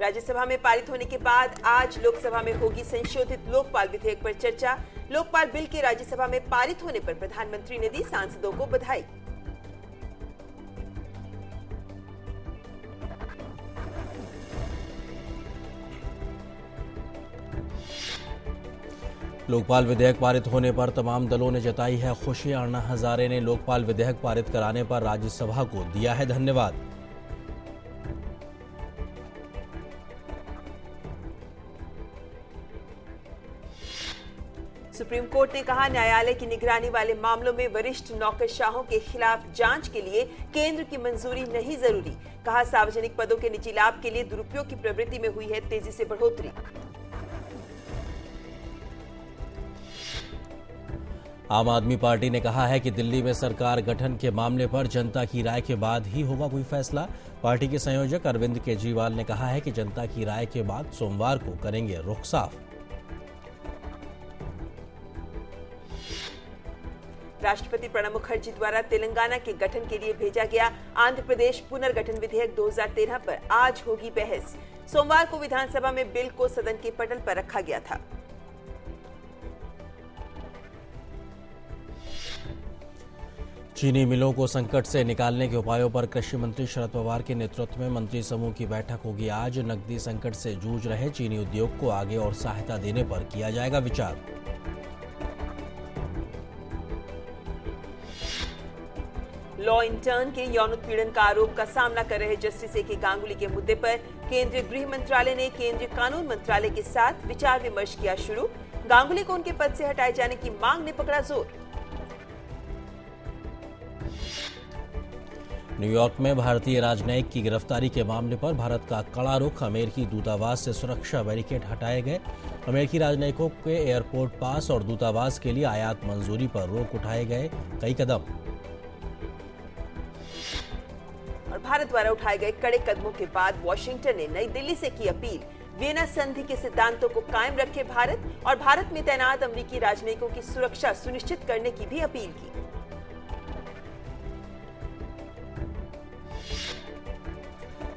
राज्यसभा में पारित होने के बाद आज लोकसभा में होगी संशोधित लोकपाल विधेयक पर चर्चा। लोकपाल बिल के राज्यसभा में पारित होने पर प्रधानमंत्री ने दी सांसदों को बधाई। लोकपाल विधेयक पारित होने पर तमाम दलों ने जताई है खुशी। अन्ना हजारे ने लोकपाल विधेयक पारित कराने पर राज्यसभा को दिया है धन्यवाद। सुप्रीम कोर्ट ने कहा, न्यायालय की निगरानी वाले मामलों में वरिष्ठ नौकरशाहों के खिलाफ जांच के लिए केंद्र की मंजूरी नहीं जरूरी। कहा, सार्वजनिक पदों के निजी लाभ के लिए दुरुपयोग की प्रवृत्ति में हुई है तेजी से बढ़ोतरी। आम आदमी पार्टी ने कहा है कि दिल्ली में सरकार गठन के मामले पर जनता की राय के बाद ही होगा कोई फैसला। पार्टी के संयोजक अरविंद केजरीवाल ने कहा है कि जनता की राय के बाद सोमवार को करेंगे रुख साफ। राष्ट्रपति प्रणब मुखर्जी द्वारा तेलंगाना के गठन के लिए भेजा गया आंध्र प्रदेश पुनर्गठन विधेयक 2013 पर आज होगी बहस। सोमवार को विधानसभा में बिल को सदन के पटल पर रखा गया था। चीनी मिलों को संकट से निकालने के उपायों पर कृषि मंत्री शरद पवार के नेतृत्व में मंत्री समूह की बैठक होगी आज। नकदी संकट से जूझ रहे चीनी उद्योग को आगे और सहायता देने पर किया जाएगा विचार। लॉ इंटर्न के यौन उत्पीड़न का आरोप का सामना कर रहे जस्टिस ए के गांगुली के मुद्दे पर केंद्रीय गृह मंत्रालय ने केंद्रीय कानून मंत्रालय के साथ विचार विमर्श किया शुरू। गांगुली को उनके पद से हटाए जाने की मांग ने पकड़ा जोर। न्यूयॉर्क में भारतीय राजनयिक की गिरफ्तारी के मामले पर भारत का कड़ा रुख। अमेरिकी दूतावास से सुरक्षा बैरिकेड हटाए गए। अमेरिकी राजनयिकों के एयरपोर्ट पास और दूतावास के लिए आयात मंजूरी पर रोक उठाए गए कई कदम। और भारत द्वारा उठाए गए कड़े कदमों के बाद वॉशिंगटन ने नई दिल्ली से की अपील। वियना संधि के सिद्धांतों को कायम रखे भारत और भारत में तैनात अमेरिकी राजनयिकों की सुरक्षा सुनिश्चित करने की भी अपील की।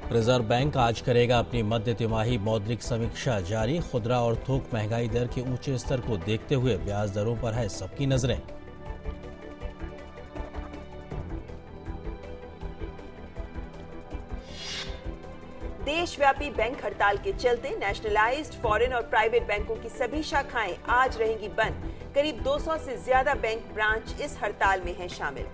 रिजर्व बैंक आज करेगा अपनी मध्य तिमाही मौद्रिक समीक्षा जारी। खुदरा और थोक महंगाई दर के ऊंचे स्तर को देखते हुए ब्याज दरों पर है सबकी नजरें। देशव्यापी बैंक हड़ताल के चलते नेशनलाइज्ड फॉरेन और प्राइवेट बैंकों की सभी शाखाएं आज रहेंगी बंद। करीब 200 से ज्यादा बैंक ब्रांच इस हड़ताल में हैं शामिल।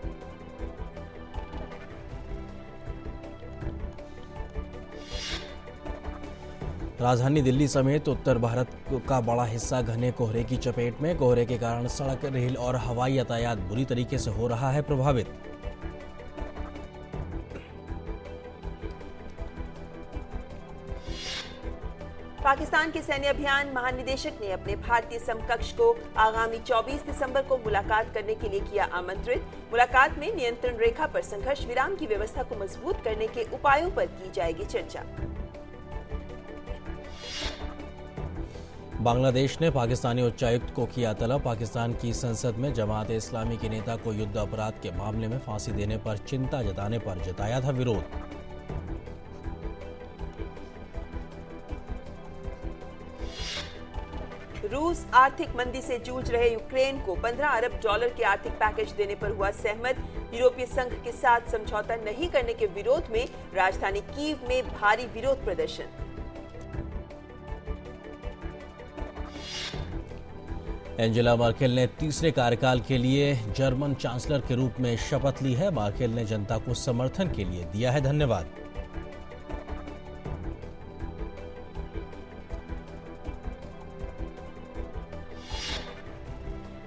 राजधानी दिल्ली समेत उत्तर भारत का बड़ा हिस्सा घने कोहरे की चपेट में। कोहरे के कारण सड़क, रेल और हवाई यातायात बुरी तरीके से हो रहा है प्रभावित। पाकिस्तान के सैन्य अभियान महानिदेशक ने अपने भारतीय समकक्ष को आगामी 24 दिसंबर को मुलाकात करने के लिए किया आमंत्रित। मुलाकात में नियंत्रण रेखा पर संघर्ष विराम की व्यवस्था को मजबूत करने के उपायों पर की जाएगी चर्चा। बांग्लादेश ने पाकिस्तानी उच्चायुक्त को किया तलब। पाकिस्तान की संसद में जमात इस्लामी के नेता को युद्ध अपराध के मामले में फांसी देने पर चिंता जताने पर जताया था विरोध। रूस आर्थिक मंदी से जूझ रहे यूक्रेन को 15 अरब डॉलर के आर्थिक पैकेज देने पर हुआ सहमत। यूरोपीय संघ के साथ समझौता नहीं करने के विरोध में राजधानी कीव में भारी विरोध प्रदर्शन। एंजेला मर्केल ने तीसरे कार्यकाल के लिए जर्मन चांसलर के रूप में शपथ ली है। मर्केल ने जनता को समर्थन के लिए दिया है धन्यवाद।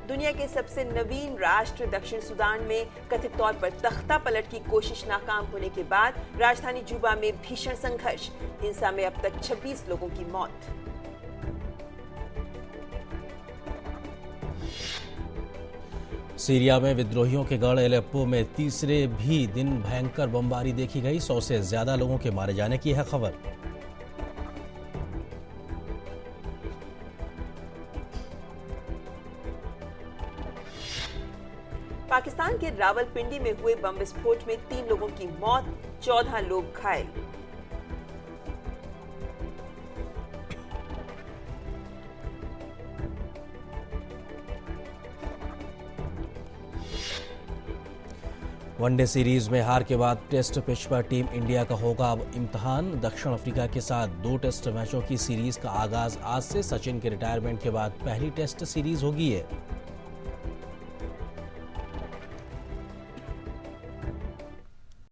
दुनिया के सबसे नवीन राष्ट्र दक्षिण सूडान में कथित तौर पर तख्ता पलट की कोशिश नाकाम होने के बाद राजधानी जुबा में भीषण संघर्ष। हिंसा में अब तक 26 लोगों की मौत। सीरिया में विद्रोहियों के गढ़ एलेप्पो में तीसरे भी दिन भयंकर बमबारी देखी गई। 100 से ज्यादा लोगों के मारे जाने की है खबर। पाकिस्तान के रावलपिंडी में हुए बम विस्फोट में 3 लोगों की मौत, 14 लोग घायल। वनडे सीरीज में हार के बाद टेस्ट पिच पर टीम इंडिया का होगा अब इम्तिहान। दक्षिण अफ्रीका के साथ 2 टेस्ट मैचों की सीरीज का आगाज आज से। सचिन के रिटायरमेंट के बाद पहली टेस्ट सीरीज होगी ये।